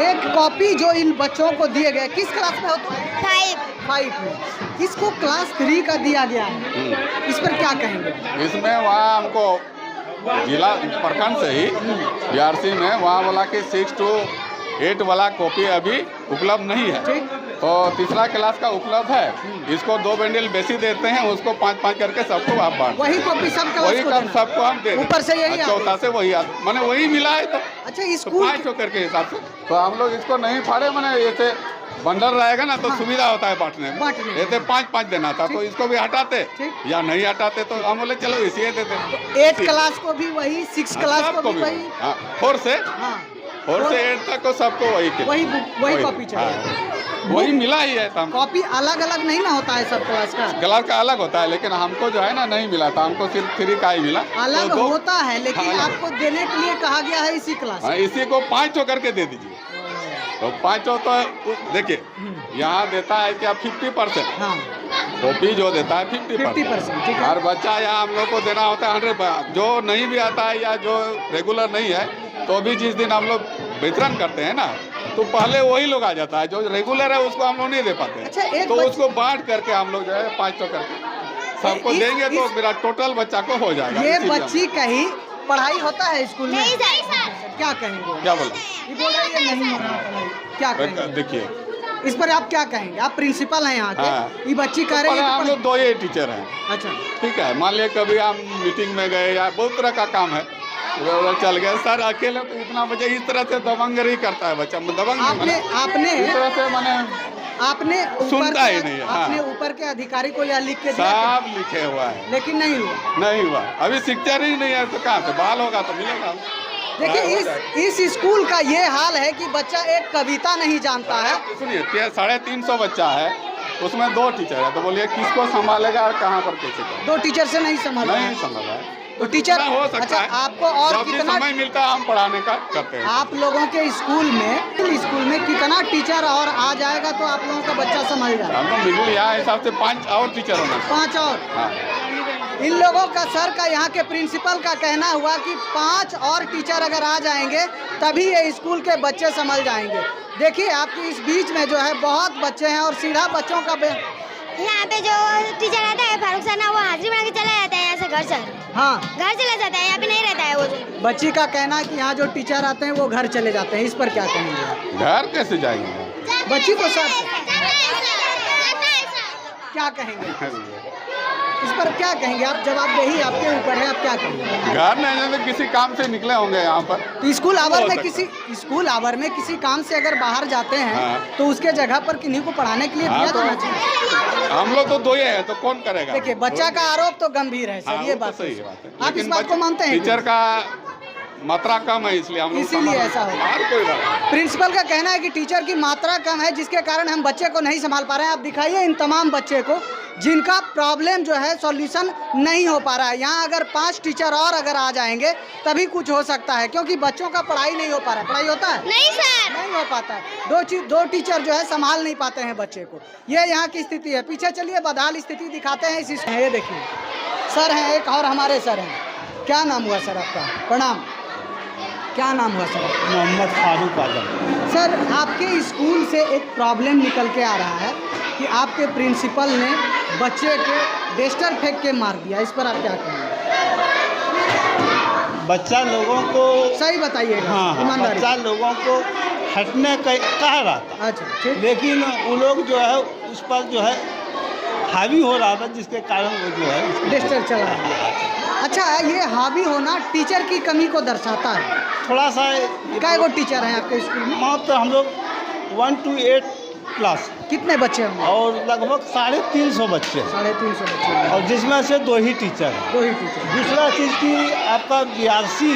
एक कॉपी जो इन बच्चों को दिए गए, किस क्लास में हो तुम? 5 में। इसको क्लास 3 का दिया गया है, इस पर क्या कहेंगे? इसमें वहाँ हमको जिला प्रखंड से ही बीआरसी में वहाँ बोला कि 6 to 8 वाला कॉपी अभी उपलब्ध नहीं है, तो तीसरा क्लास का उपलब्ध है। इसको 2 बंडल बेसी देते हैं, उसको 5-5 करके सबको आप बांट। वही कॉपी सब वही कब सबको हम दे ऊपर से यही चौथा से वही मैंने वही मिला है। तो अच्छा, स्कूल 5 करके हिसाब से तो हम लोग इसको नहीं फाड़े, मैंने ऐसे बंडल रहेगा ना तो सुविधा होता है बांटने में। ऐसे 5-5 देना था, तो इसको भी हटाते या नहीं हटाते, तो हम बोले चलो इसी देते। 8 क्लास को भी वही, 6 क्लास को भी वही, 4 से 8 तक को सबको वही कॉपी चाहिए। वही मिला ही है। कॉपी अलग अलग नहीं ना होता है सब क्लास का? क्लास का अलग होता है, लेकिन हमको जो है ना नहीं मिला था, हमको सिर्फ 3 का ही मिला। अलग तो होता है, लेकिन आपको देने के लिए कहा गया है इसी क्लास। इसी को 5 करके दे दीजिए। तो 5 तो देखिए यहाँ देता है क्या 50%। कॉपी जो देता है 50%। हर बच्चा यहाँ हम लोग को देना होता है 100। जो नहीं भी आता है या जो रेगुलर नहीं है, तो भी जिस दिन हम लोग वितरण करते हैं ना, तो पहले वही लोग आ जाता है। जो रेगुलर है उसको हम लोग नहीं दे पाते। अच्छा, तो उसको बांट करके हम लोग जो है 500 करके सबको देंगे, तो मेरा टोटल बच्चा को हो जाएगा। ये बच्ची कहीं पढ़ाई होता है स्कूल में? नहीं सर। क्या कहेंगे? क्या बोला? ये बोल रहे हैं नहीं हो रहा पढ़ाई, क्या कहेंगे? देखिए इस पर आप क्या कहेंगे? आप प्रिंसिपल हैं यहाँ के, ये बच्ची कह रही है हम लोग 2 ही टीचर हैं। अच्छा, ठीक है। मान लिया कभी हम मीटिंग में गए या बहुत तरह का काम है, चल गए सर अकेले, तो इतना बच्चा इस तरह से दबंगगिरी करता है बच्चा। दबंग आपने इस तरह से मैंने आपने सुनता ही नहीं है। आपने ऊपर के अधिकारी को यह लिख के सब लिखे हुआ है, लेकिन नहीं हुआ। अभी शिक्षा ही नहीं है, तो कहाँ से बहाल होगा? तो मिलेगा। देखिए इस स्कूल का ये हाल है कि बच्चा एक कविता नहीं जानता है। सुनिए 350 बच्चा है, उसमें 2 टीचर है, तो बोलिए किसको संभालेगा और कहाँ पर कैसे? 2 टीचर से नहीं संभाला है। तो टीचर हो सकता अच्छा, है। आपको और कितना समय मिलता है हम पढ़ाने का करते हैं। आप लोगों के स्कूल में कितना टीचर और आ जाएगा तो आप लोगों का बच्चा संभल जाएगा? हमको मिडिल यहाँ हिसाब से 5 और टीचर होना। 5 और इन लोगों का सर का, यहाँ के प्रिंसिपल का कहना हुआ कि 5 और टीचर अगर आ जाएंगे तभी ये स्कूल के बच्चे संभल जाएंगे। देखिए आपके इस बीच में जो है बहुत बच्चे हैं और सीधा बच्चों का यहाँ पे जो टीचर रहता है फारूक सर ना, वो हाजिरी बना के चला जाता है यहाँ से घर सर। घर चला जाता है, यहाँ पे नहीं रहता है वो। बच्ची का कहना है कि यहाँ जो टीचर आते हैं वो घर चले जाते हैं, इस पर क्या कहेंगे? घर कैसे जाएंगे? बच्ची को सर क्या कहेंगे? इस पर क्या कहेंगे आप? जवाब यही आपके ऊपर है, आप क्या कहेंगे? घर नहीं तो किसी काम से निकले होंगे यहाँ पर। तो स्कूल आवर में किसी काम से अगर बाहर जाते हैं तो उसके जगह पर किन्हीं को पढ़ाने के लिए दिया जाना चाहिए। हम लोग तो 2 ही है, तो कौन करेगा? देखिए बच्चा का आरोप तो गंभीर है सर, ये बात सही बात है। आप इस बात को मानते हैं? टीचर का मात्रा कम है, इसलिए हम लोग इसीलिए ऐसा होगा। और कोई बात। प्रिंसिपल का कहना है कि टीचर की मात्रा कम है, जिसके कारण हम बच्चे को नहीं संभाल पा रहे हैं। आप दिखाइए इन तमाम बच्चे को जिनका प्रॉब्लम जो है सॉल्यूशन नहीं हो पा रहा है। यहाँ अगर 5 टीचर और अगर आ जाएंगे तभी कुछ हो सकता है, क्योंकि बच्चों का पढ़ाई नहीं हो पा रहा है। पढ़ाई होता है? नहीं सर, नहीं हो पाता है। 2 टीचर जो है संभाल नहीं पाते हैं बच्चे को। ये यहाँ की स्थिति है। पीछे चलिए बदहाल स्थिति दिखाते हैं इस। ये देखिए सर हैं एक और हमारे सर हैं। क्या नाम हुआ सर आपका? प्रणाम। क्या नाम हुआ सर? मोहम्मद फारूक आजम। सर आपके स्कूल से एक प्रॉब्लम निकल के आ रहा है कि आपके प्रिंसिपल ने बच्चे के डेस्टर फेंक के मार दिया, इस पर आप क्या कहेंगे? बच्चा लोगों को सही बताइएगा। हाँ, बच्चा लोगों को हटने कह रहा था। अच्छा ठीक। लेकिन वो लोग जो है उस पर जो है हावी हो रहा था, जिसके कारण वो जो है डेस्टर चला। अच्छा, ये हावी होना टीचर की कमी को दर्शाता है थोड़ा सा। क्या वो टीचर हैं आपके स्कूल में? वहाँ तो हम लोग 1 to 8 क्लास। कितने बच्चे होंगे? और लगभग 350 बच्चे। 350 बच्चे और जिसमें से 2 ही टीचर हैं। 2 ही टीचर। दूसरा चीज़ की आपका बीआरसी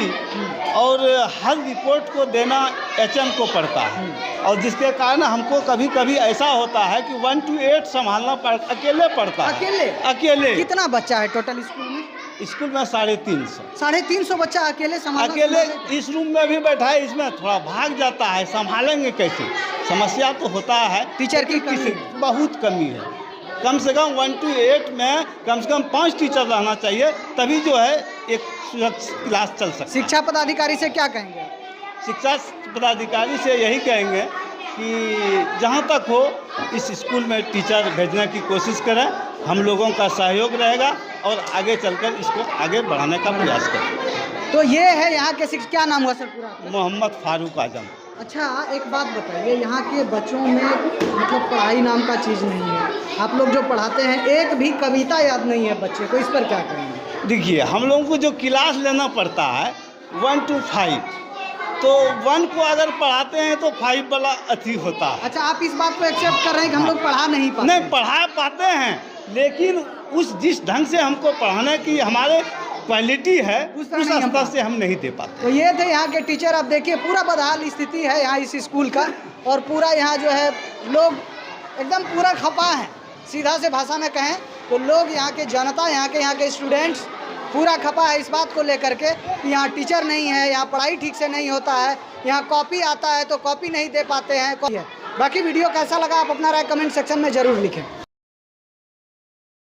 और हर रिपोर्ट को देना एचएम को पड़ता है, और जिसके कारण हमको कभी कभी ऐसा होता है कि 1 to 8 संभालना अकेले पड़ता है। अकेले। कितना बच्चा है टोटल स्कूल में? स्कूल में 350। 350 बच्चा अकेले संभालना? अकेले इस रूम में भी बैठा है, इसमें थोड़ा भाग जाता है, संभालेंगे कैसे? समस्या तो होता है, टीचर की बहुत कमी है। कम से कम 1 to 8 में कम से कम 5 टीचर रहना चाहिए, तभी जो है एक सुरक्षित क्लास चल सकता है। शिक्षा पदाधिकारी से क्या कहेंगे? शिक्षा पदाधिकारी से यही कहेंगे कि जहाँ तक हो इस स्कूल में टीचर भेजने की कोशिश करें, हम लोगों का सहयोग रहेगा और आगे चलकर इसको आगे बढ़ाने का प्रयास करें। तो ये है यहाँ के शिक्षक, क्या नाम हुआ सर पूरा आपका? मोहम्मद फारूक आजम। अच्छा, एक बात बताइए, यहाँ के बच्चों में मतलब पढ़ाई नाम का चीज़ नहीं है, आप लोग जो पढ़ाते हैं एक भी कविता याद नहीं है बच्चे को, इस पर क्या करेंगे? देखिए, हम लोगों को जो क्लास लेना पड़ता है 1 to 5, तो 1 को अगर पढ़ाते हैं तो 5 वाला अति होता है। अच्छा, आप इस बात को एक्सेप्ट कर रहे हैं कि हम लोग पढ़ा नहीं पाते? नहीं, पढ़ा पाते हैं, लेकिन जिस ढंग से हमको पढ़ाने की हमारे क्वालिटी है उस स्तर से हम नहीं दे पाते। तो ये थे यहाँ के टीचर। अब देखिए पूरा बदहाल स्थिति है यहाँ इस स्कूल का, और पूरा यहाँ जो है लोग एकदम पूरा खपा है, सीधा से भाषा में कहें तो लोग यहाँ के जनता, यहाँ के स्टूडेंट्स पूरा खपा है इस बात को लेकर के कि यहाँ टीचर नहीं है, यहाँ पढ़ाई ठीक से नहीं होता है, यहाँ कॉपी आता है तो कॉपी नहीं दे पाते हैं। बाकी वीडियो कैसा लगा आप अपना राय कमेंट सेक्शन में ज़रूर लिखें।